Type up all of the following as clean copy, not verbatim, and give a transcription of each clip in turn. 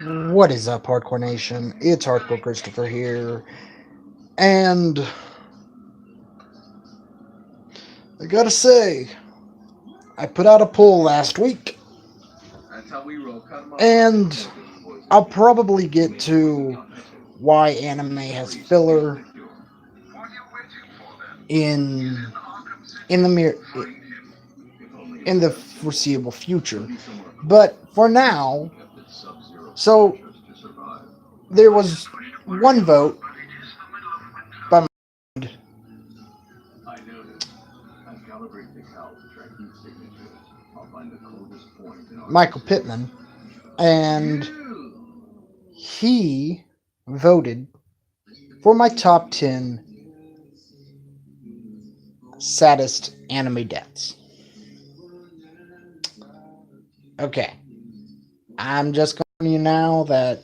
What is up, Hardcore Nation? It's Hardcore Christopher here, and I gotta say, I put out a poll last week, and I'll probably get to why anime has filler in in the mir- in the foreseeable future. But for now, so there was one vote by Michael Pittman, and he voted for my top 10 saddest anime deaths. Okay, I'm just going to you now that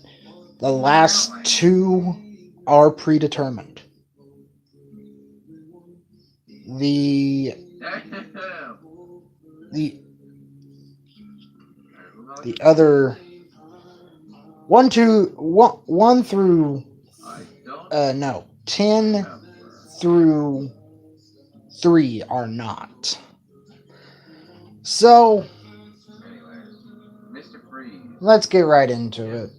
the last two are predetermined. The the the other one through no 10 through 3 are not. So let's get right into it.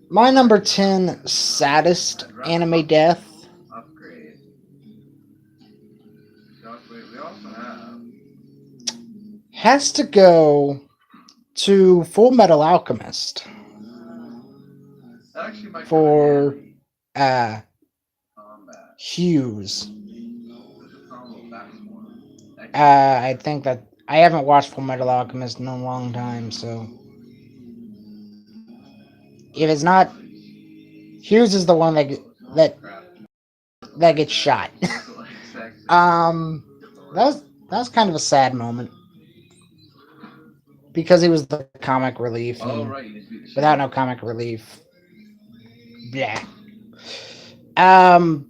My number 10 saddest anime death has to go to Full Metal Alchemist for Hughes. I think that I haven't watched Full Metal Alchemist in a long time, so if it's not, Hughes is the one that that gets shot. That was kind of a sad moment because he was the comic relief, and without no comic relief, yeah. Um,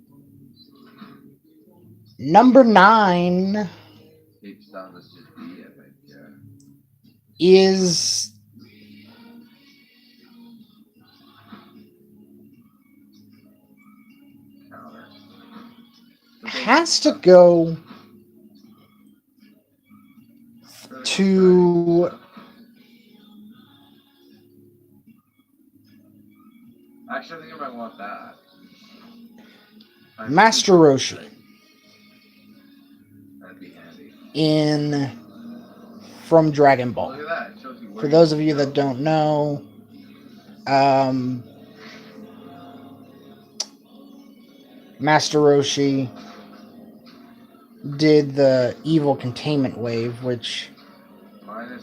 Number 9 is has to go to Master Roshi in from Dragon Ball. For those of you that don't know, um, Master Roshi did the evil containment wave, which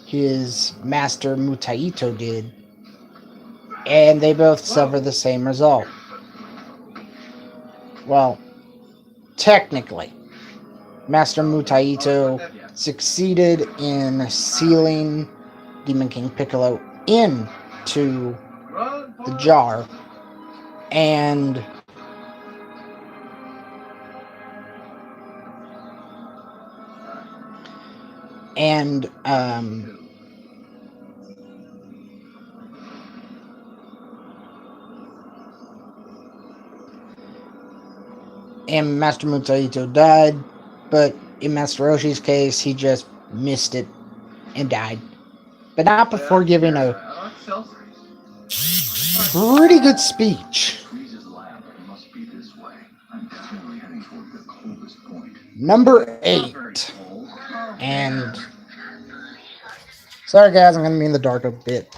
his master Mutaito did, and they both suffer the same result. Well, technically, Master Mutaito succeeded in sealing Demon King Piccolo into the jar, and and and Master Mutaito died, but in Master Roshi's case, he just missed it and died. But not before giving a pretty good speech. Number 8. And sorry guys, I'm gonna be in the dark a bit.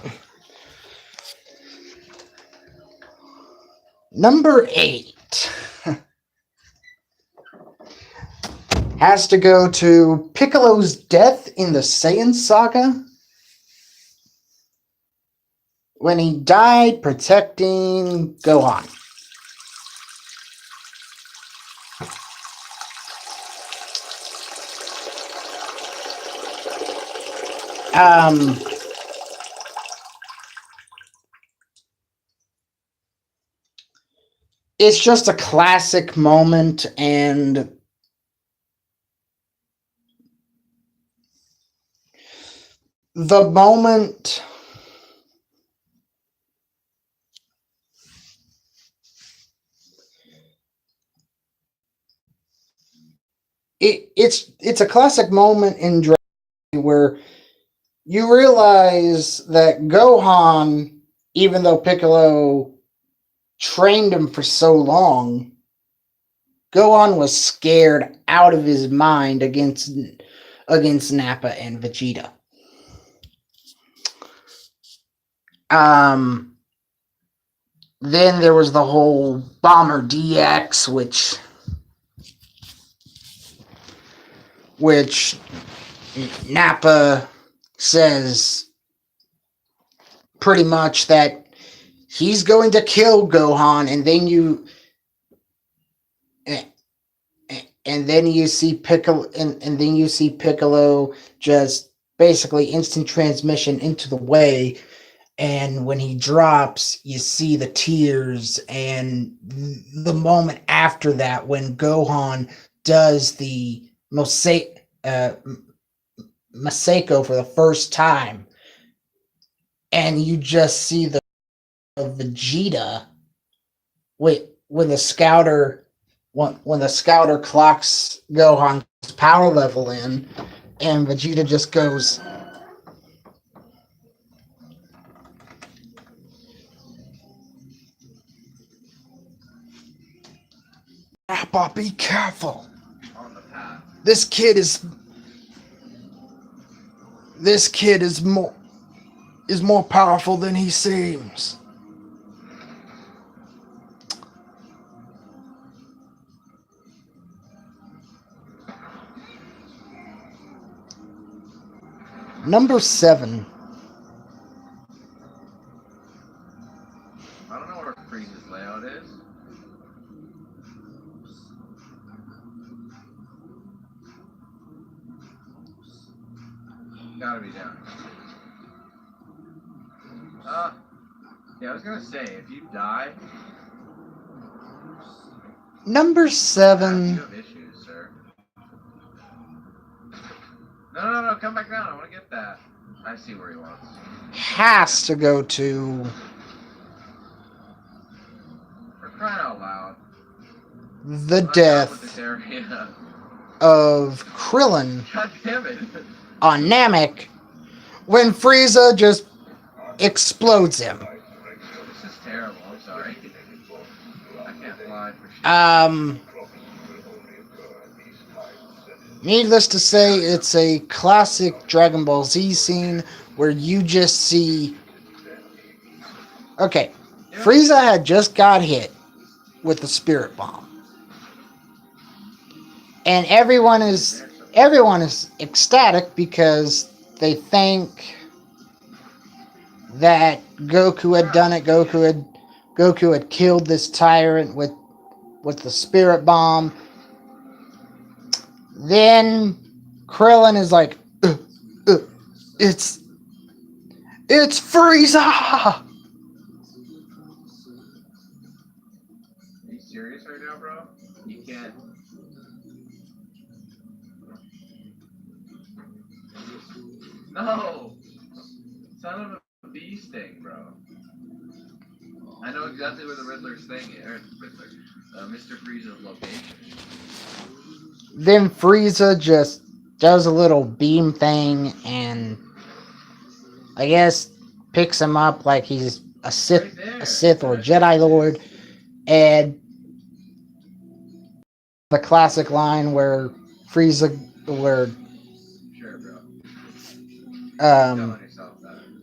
Number 8 has to go to Piccolo's death in the Saiyan Saga when he died protecting Gohan. Um, it's just a classic moment, and the moment it's a classic moment in Dragon Ball where you realize that Gohan, even though Piccolo trained him for so long, Gohan was scared out of his mind against Nappa and Vegeta. Um, then there was the whole Bomber DX, which Nappa says pretty much that he's going to kill Gohan, and then you see Piccolo, and then you see Piccolo just basically instant transmission into the way, and when he drops, you see the tears, and the moment after that, when Gohan does the Masako for the first time, and you just see the Vegeta when the scouter when the scouter clocks Gohan's power level in, and Vegeta just goes, "Appa, be careful. This kid is more powerful than he seems." Number 7. I don't know where Frieza's layout is. Gotta be down. Yeah, I was gonna say, if you die... Number 7. You have issues, sir. No, come back down, I wanna get that. I see where he wants. Has to go to... For crying out loud. The death of Krillin on Namek when Frieza just explodes him. This is terrible, I'm sorry. I can't fly for shit. Needless to say, it's a classic Dragon Ball Z scene where you just see... Okay, Frieza had just got hit with the Spirit Bomb. And everyone is ecstatic because they think that Goku had done it. Goku had killed this tyrant with the Spirit Bomb. Then Krillin is like, it's Frieza. Are you serious right now, bro? You can't. No! Son of a bee sting, bro. I know exactly where the Riddler's thing is. Or Mr. Frieza's location. Then Frieza just does a little beam thing and I guess picks him up like he's a Sith or a Jedi Lord, and the classic line where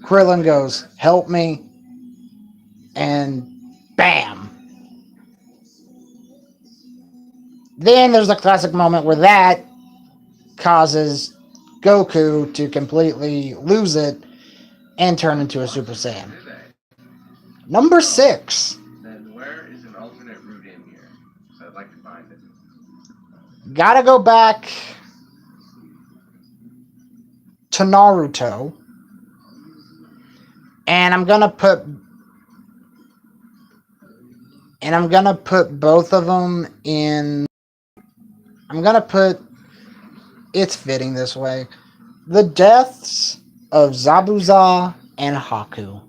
Krillin goes, "Help me," and bam. Then there's a classic moment where that causes Goku to completely lose it and turn into a Super Saiyan. Number 6. Then where is an alternate route in here? So I'd like to find it. Gotta go back to Naruto. And I'm gonna put both of them in... It's fitting this way. The deaths of Zabuza and Haku.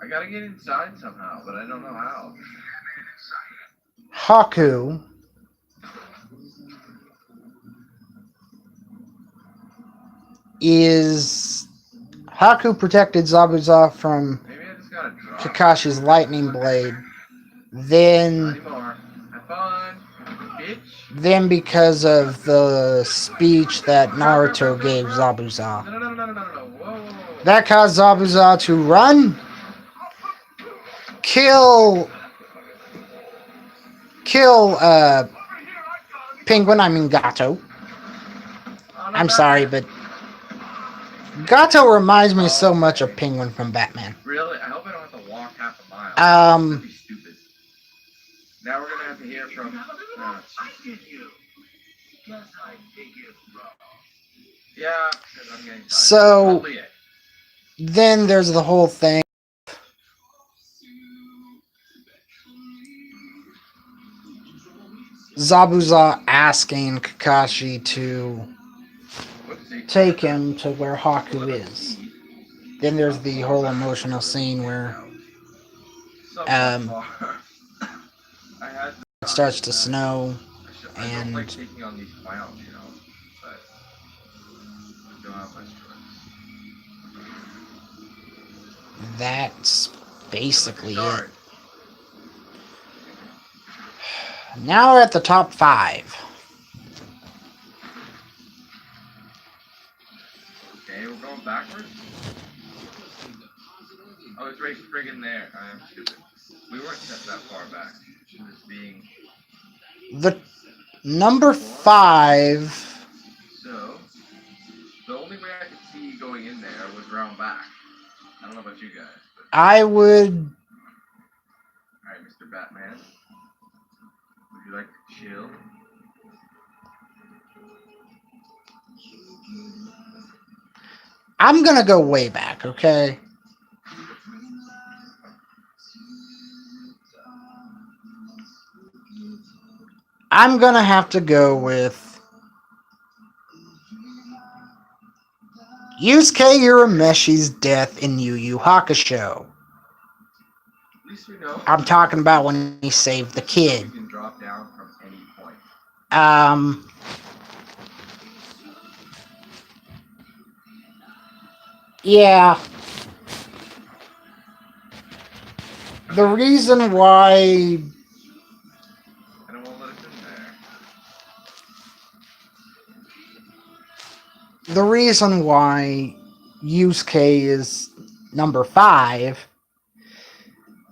I gotta get inside somehow, but I don't know how. Haku is Haku protected Zabuza from Maybe I just gotta drop. Kakashi's lightning blade. Not Then, anymore. Have fun, bitch. then because of the speech that Naruto gave Zabuza, No, no, no, no, no, no, no. Whoa. that caused Zabuza to run, kill, Penguin. I mean Gato. Oh, no, I'm sorry, Batman. but Gato reminds me so much of Penguin from Batman. Really? I hope I don't have to walk half a mile. That'd be Um, stupid. Now we're gonna have to hear from. Yeah, because I'm getting tired. so Probably it. then there's the whole thing. Zabuza asking Kakashi to Whoopsie. take him to where Haku is. Then there's the whole emotional scene where Somewhat far. I had to it starts to snow I don't like and taking on these clowns, you know, but I don't have much choice. that's basically it. Start. Now we're at the top 5. Okay, we're going backwards. Oh, it's right friggin' there. I am stupid. We weren't set that far back. This being The number 5. so. The only way I could see going in there was round back. I don't know about you guys, but I would. alright, Mr. Batman. Would you like to chill? I'm gonna go way back, okay? I'm gonna have to go with Yusuke Urameshi's death in Yu Yu Hakusho. At least we know. I'm talking about when he saved the kid. We can drop down from any point. Um, yeah. The reason why And it won't let us in there. the reason why Yusuke is number 5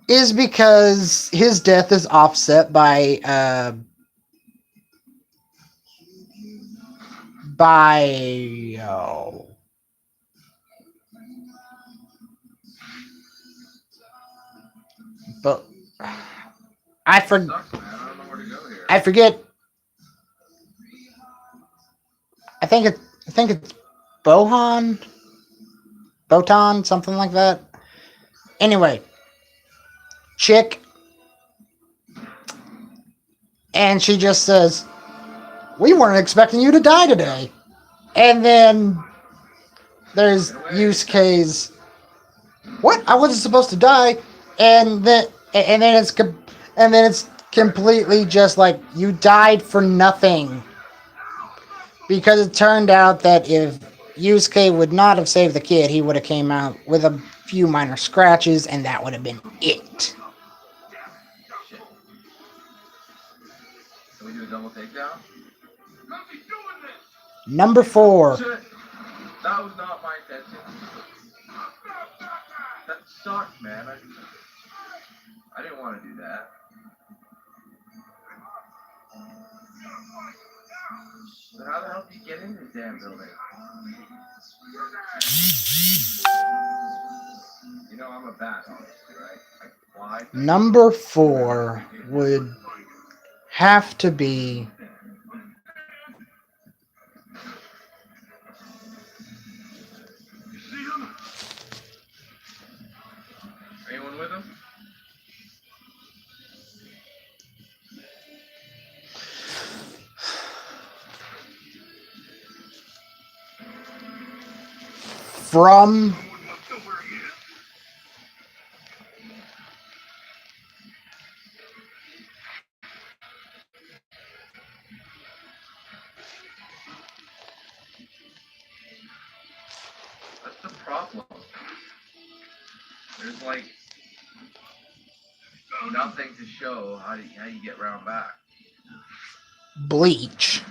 is because his death is offset by but I Sucks, man. I don't know where to go here. I forget. I think it's Bohan, Botan, something like that. Anyway, chick, and she just says, "We weren't expecting you to die today." And then there's Yusuke's, "What? I wasn't supposed to die." And then it's completely just like you died for nothing. Because it turned out that if Yusuke would not have saved the kid, he would have came out with a few minor scratches, and that would have been it. Shit. Can we do a double takedown? Number 4. Shit. That was not my intention. That sucked, man. I didn't want to do that. So how the hell did you get in this damn building? You know I'm a bat, obviously, right? I can fly. Number 4 would have to be Anyone with him? from There's like nothing to show how you get round back. Bleach.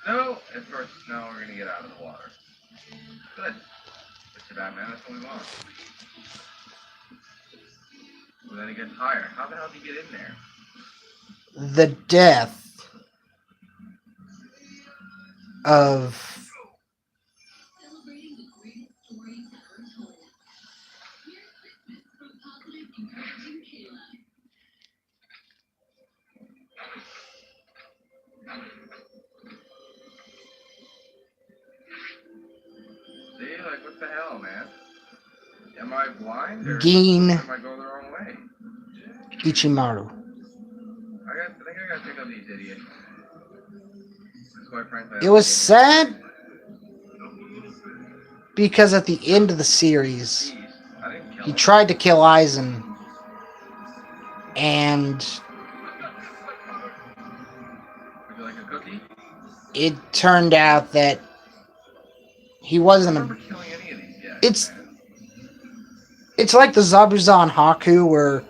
No, at first, no, we're gonna get out of the water. Good. Mr. Batman, that's what we want. And then it gets higher. How the hell did you get in there? The death of See, like, what the hell, man? Am I blind or Gin am I going the wrong way? Ichimaru. I think I gotta pick up these idiots. Quite frankly, It was sad because at the end of the series, he tried to kill Aizen, and Would you like a cookie? it turned out that he wasn't I a. don't remember killing any of these guys. It's like the Zabuza and Haku, where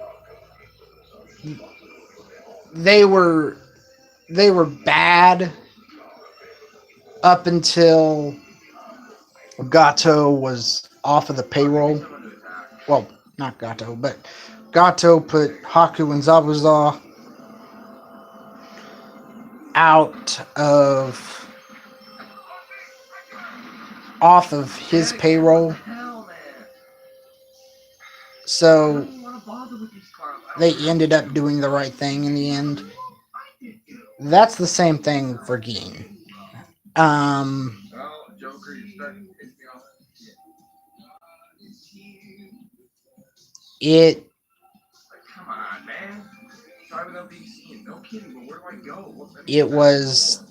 they were bad up until Gato was off of the payroll. Well, not Gato, but Gato put Haku and Zabuza out of off of his payroll. So they ended up doing the right thing in the end. That's the same thing for Gin. Well, Joker, you're starting to piss me off. It Like, come on, man. Try without being seen. No kidding, but where do I go? it was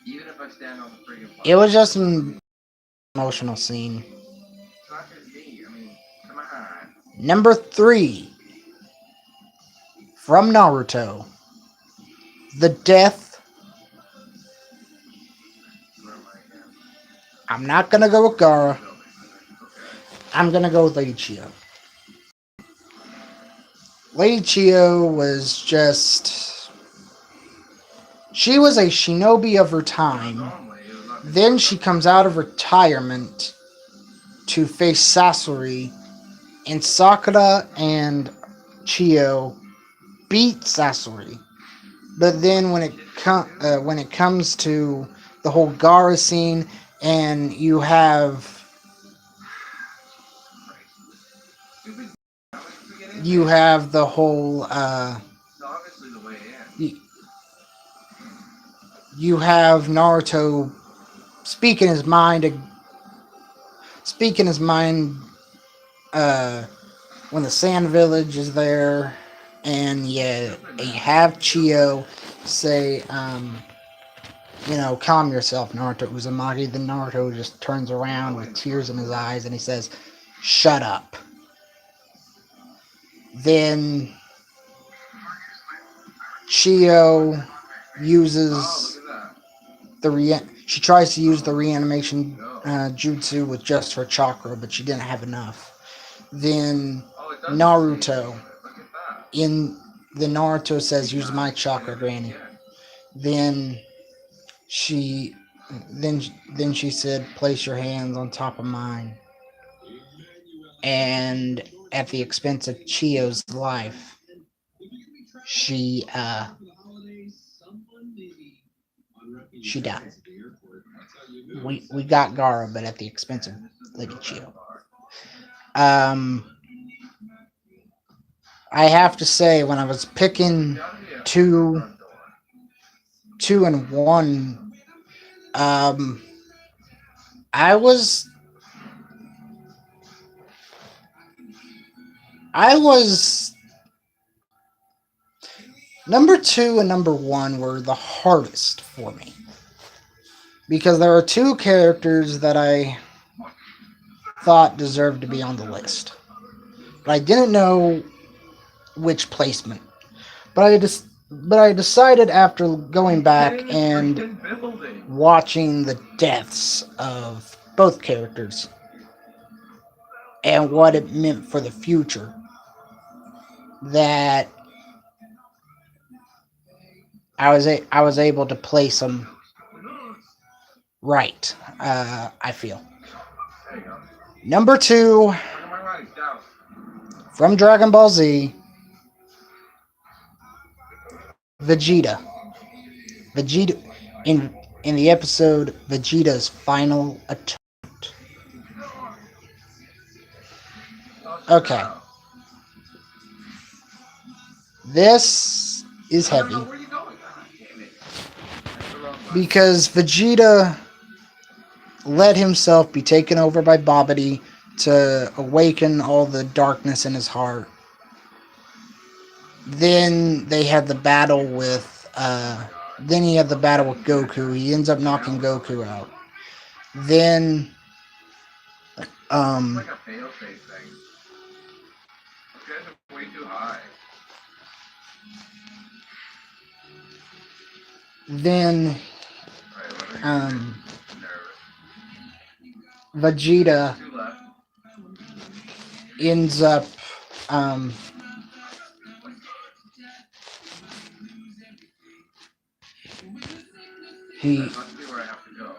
Even if I stand on the friggin' it was just an emotional scene. It's not gonna be. I mean, come on. Number 3 from Naruto, the death. Where am I again? I'm not gonna go with Gaara. I'm gonna go with Lady Chio. Lady Chio was just. She was a shinobi of her time. Then she comes out of retirement to face Sasori, and Sakura and Chio beat Sasori. But then when it comes to the whole Gaara scene, and you have the whole you have Naruto speaking his mind when the Sand Village is there, and you have Chio say, calm yourself, Naruto Uzumaki. Then Naruto just turns around with tears in his eyes and he says, shut up. Then Chio uses she tries to use the reanimation jutsu with just her chakra, but she didn't have enough. Then Naruto says, use my chakra, Granny. Then she said, place your hands on top of mine. And at the expense of Chio's life, she died. We got Gaara, but at the expense of Lady Chio. I have to say, when I was picking two and one, I was number 2 and number 1 were the hardest for me, because there are two characters that I thought deserved to be on the list, but I didn't know which placement. But But I decided after going Get back in the and freaking building. watching the deaths of both characters and what it meant for the future that I was able to place them right. I feel There you go. number two Down. from Dragon Ball Z, Vegeta. Vegeta in the episode Vegeta's final attempt. Oh, check that Okay, out. this is No, no, no. heavy Where are you going? Ah, damn it. That's the wrong button. because Vegeta let himself be taken over by Babidi to awaken all the darkness in his heart. Then they had the battle with. Oh my god. Then he had the battle with Goku. He ends up knocking Goku out. Then, It's um, like a fail-safe thing. Those guys are way too high. then, Alright, what are you doing? um, Nervous. Vegeta Two left. ends up, um, he That must be where I have to go.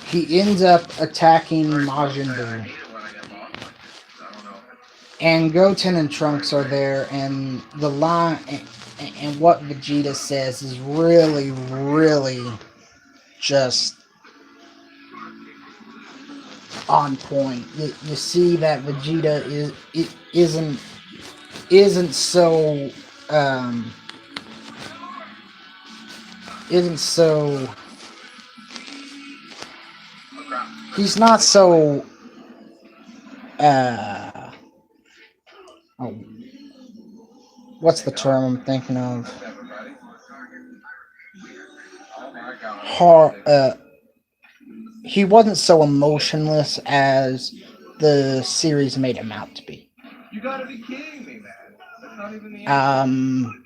he ends up attacking Sorry, Majin I Buu. hate it when I get lost like this. I don't know if And Goten and Trunks are there, and the line and what Vegeta says is really, really just on point. You see that Vegeta isn't so um, isn't so oh crap. he's not so uh, oh, what's There the you go. term I'm thinking of? That's everybody. Oh my god. Hard, he wasn't so emotionless as the series made him out to be. You gotta be kidding me, man. That's not even the end. Um,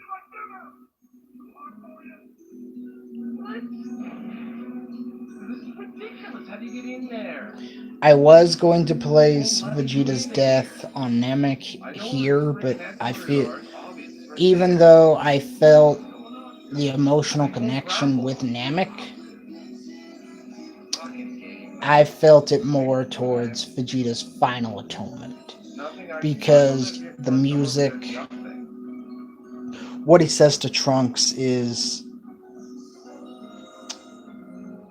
This is ridiculous. How do you get in there? I was going to place Vegeta's death on Namek here, but I feel even though I felt the emotional connection with Namek, I felt it more towards Vegeta's final atonement because the music, what he says to Trunks is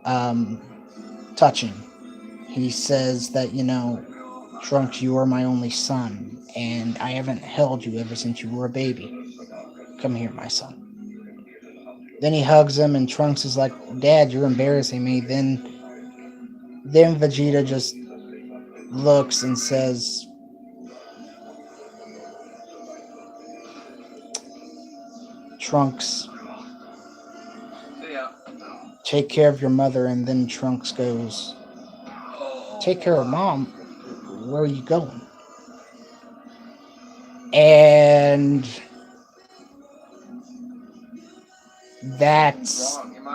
um, touching. He says that, Trunks, you are my only son, and I haven't held you ever since you were a baby. Come here, my son. Then he hugs him, and Trunks is like, Dad, you're embarrassing me. Then Vegeta just looks and says, Trunks, take care of your mother. And then Trunks goes, take care of mom? Where are you going? And that's Am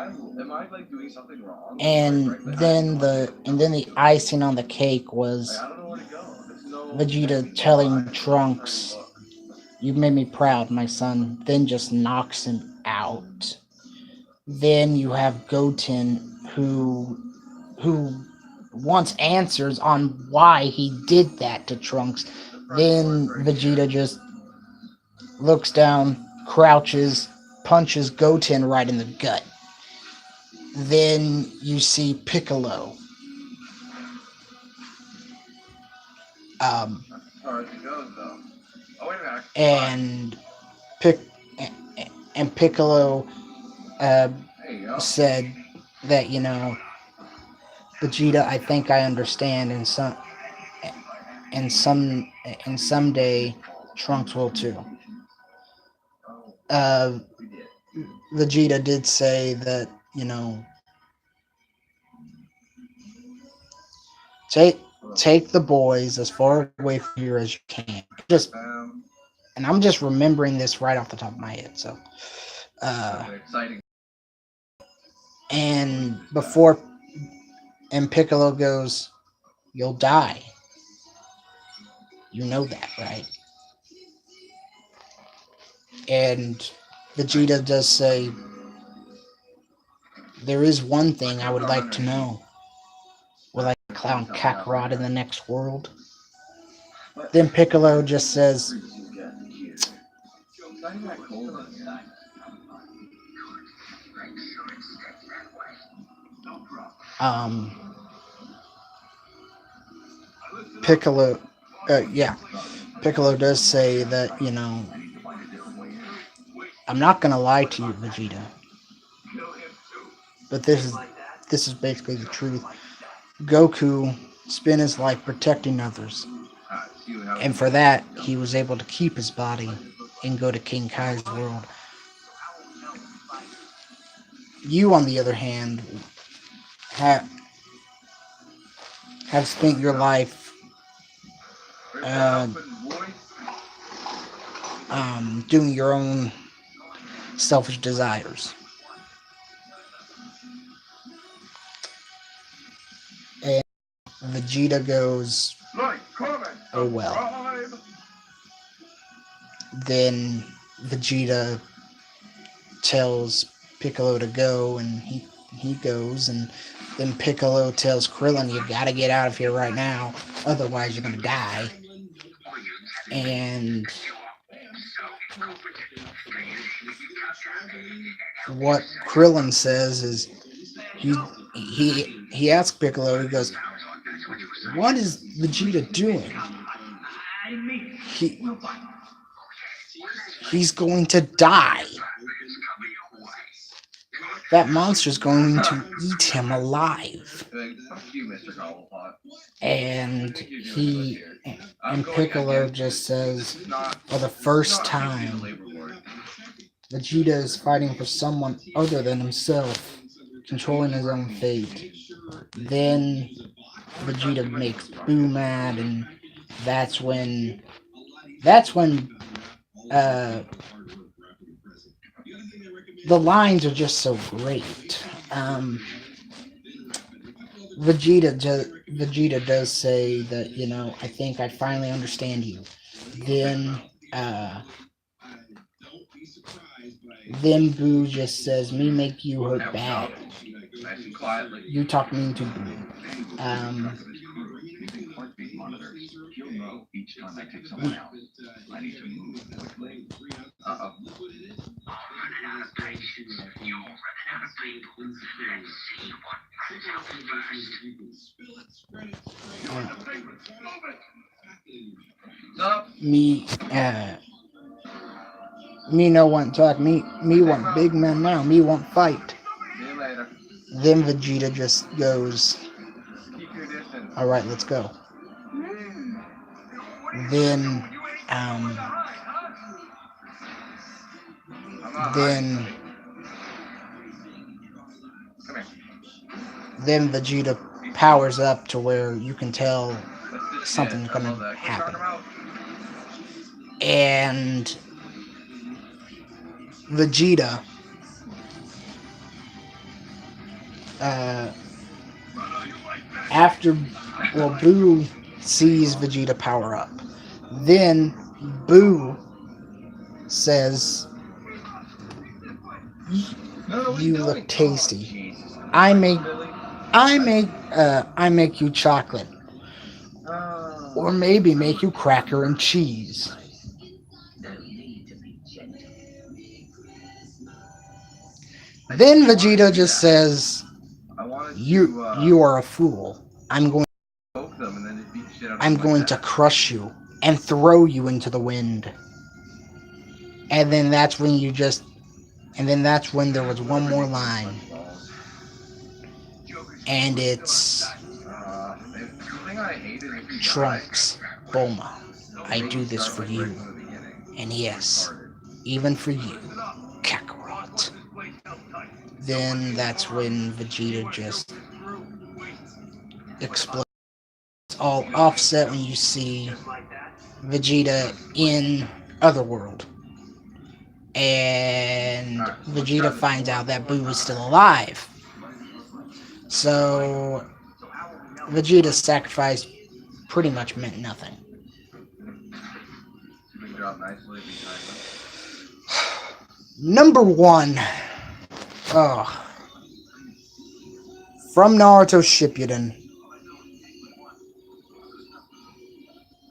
I like doing something wrong? and then the icing on the cake was I don't know where to go. There's no Vegeta telling Trunks, you made me proud, my son, then just knocks him out. Then you have Goten who wants answers on why he did that to Trunks. Then Vegeta just looks down, crouches, punches Goten right in the gut. Then you see Piccolo. As far as it goes, though. Oh wait a minute. And Pic and Piccolo uh, There you go. said that Vegeta, I think I understand, and some and someday Trunks will too. Uh, We did. Vegeta did say that take take the boys as far away from here as you can. Just Bam. and I'm just remembering this right off the top of my head. So, Exciting. and before, and Piccolo goes, "You'll die. You know that, right?" And Vegeta does say, "There is one thing I would like to know. Will I clown Kakarot in the next world?" Then Piccolo just says, um, Piccolo, yeah, Piccolo does say that, I'm not gonna lie to you, Vegeta, but this is basically the truth. Goku spent his life protecting others, and for that he was able to keep his body and go to King Kai's world. You, on the other hand, have spent your life uh, doing your own selfish desires. And Vegeta goes, "Oh well." Then Vegeta tells Piccolo to go, and he goes, and then Piccolo tells Krillin, "You gotta get out of here right now, otherwise you're gonna die." And what Krillin says is he asks Piccolo, he goes, "What is Vegeta doing? He he's going to die. That monster's going to eat him alive." And Piccolo just says, for the first time, Vegeta is fighting for someone other than himself, controlling his own fate. Then Vegeta makes Boo mad, and that's when uh, the lines are just so great. Vegeta does say that, "I think I finally understand you." Then uh, then Boo just says, "Me make you hurt bad. You talk mean to Boo." Me me no want talk. Me want big man now. Me want fight. Then Vegeta just goes, "All right, let's go." Then um, then then Vegeta powers up to where you can tell something's gonna happen. And Vegeta, uh, after, well, Boo sees Vegeta power up. Then Boo says, "You look tasty. I make I make you chocolate, or maybe make you cracker and cheese." Then Vegeta just says, "You are a fool. I'm going to crush you and throw you into the wind." And then that's when there was one more line, and it's Trunks, Bulma, I do this for you, and yes, even for you, Kakarot. Then that's when Vegeta just explodes. It's all offset when you see Vegeta in Otherworld. And Alright, so let's Vegeta try this finds one out that more Boo is time. still alive. So Vegeta's sacrifice pretty much meant nothing. We can drop nicely behind them. Number 1. Oh. From Naruto Shippuden.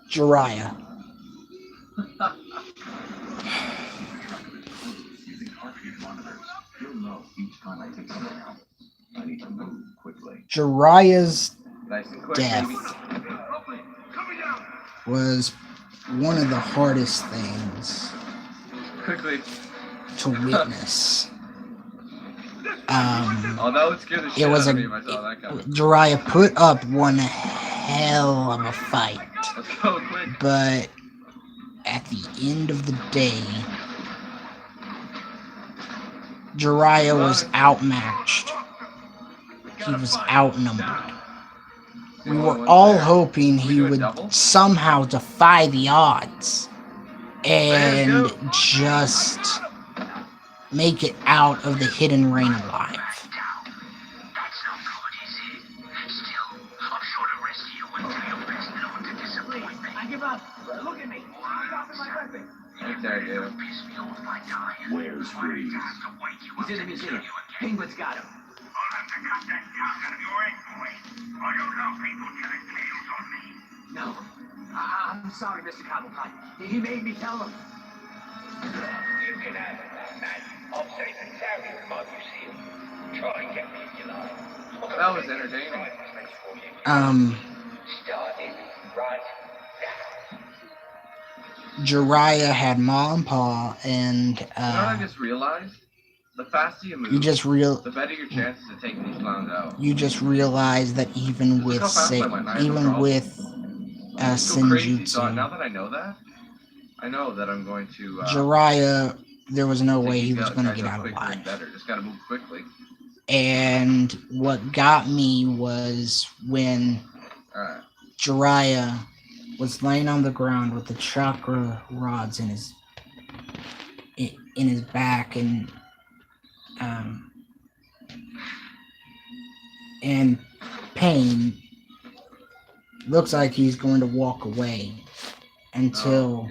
Jiraiya. Using heartbeat monitors, you'll know each time I take something out. I need to move quickly. Jiraiya's Nice and quick, death baby. was one of the hardest things Quickly. to witness. Oh, that would scare the shit It was out a of me if I saw that coming. Jiraiya put up one hell of a fight, Let's go quick. but at the end of the day, Jiraiya was outmatched. He was outnumbered. We were all hoping he would somehow defy the odds and just make it out of the hidden rain alive. Where's Freeze? He's in the museum. Penguin's got him. I'll have to cut that down out of your end, boy. I don't know people telling tales on me. No. I'm sorry, Mr. Cobblepot. He made me tell him. You can have it, man. I'll safe and sound in my museum. Try and get me if you like. That was entertaining. Starting right now. Jiraiya had Ma and Pa, and You know what I just realized? The faster you move, the better your chances to take these clowns out. you just realize that even with Look how fast I went. I had no problem. It's so crazy. So now Senjutsu, that I know that, I know that I'm going to. Jiraiya, there was no take way he these was going to guys get out out quicker and alive. better. Just gotta move quickly. And what got me was when Alright. Jiraiya was laying on the ground with the chakra rods in his back, and pain. Looks like he's going to walk away until,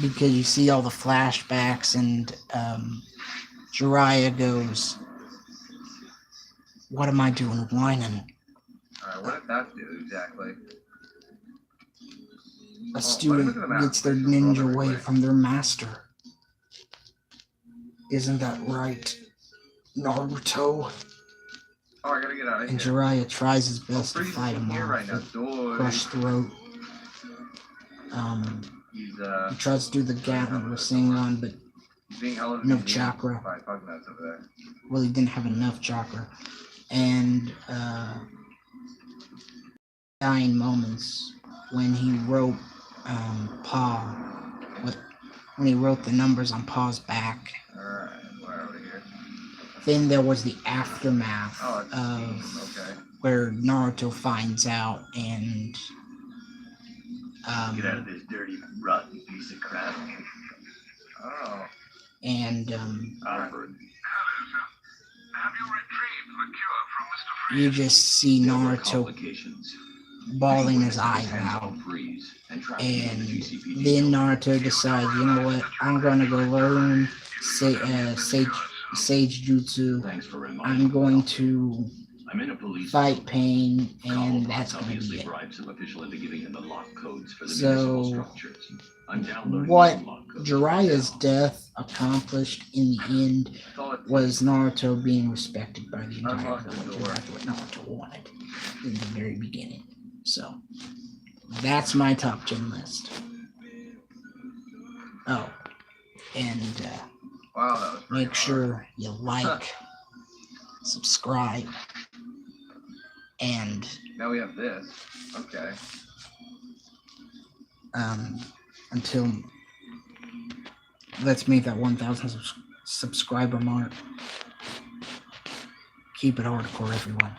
because you see all the flashbacks, and Jiraiya goes, "What am I doing whining?" Alright, what did that do exactly? A student gets their ninja away from their master. Isn't that right, Naruto? Oh, I gotta get out of And here. Jiraiya tries his best to Freeze fight isn't him here off right now. with crushed throat. He's He tries to do the Gatling Rasengan, but being held in no the museum chakra. by Pugnuts over there. Well, he didn't have enough chakra. And dying moments when he wrote when he wrote the numbers on Pa's back. Alright, where are we here? Then there was the aftermath Oh, of okay. where Naruto finds out, and Get out of this dirty, rotten piece of crap. Oh. and Alfred. Have you retrieved the cure from Mr. Freeze? you just see There were Naruto complications. bawling his Penguin eyes hands out. on Freeze and trapped him in And the GCPD then building. Naruto decides, you know what, I'm gonna go learn Sage Jutsu. Thanks for reminding I'm me. going to I'm in a police fight pain, and Cobblepot that's gonna be obviously it. bribed some official into giving him the lock codes for the So, municipal structures. I'm downloading what some lock codes Jiraiya's now. death accomplished in the end That's all it was Naruto being respected by the entire Unlock the village. door. That's what Naruto wanted in the very beginning. So, that's my top 10 list. Oh, and Wow, that was pretty make sure you like, subscribe, and Now we have this. Okay. until let's meet that 1,000 subscriber mark. Keep it hardcore, everyone.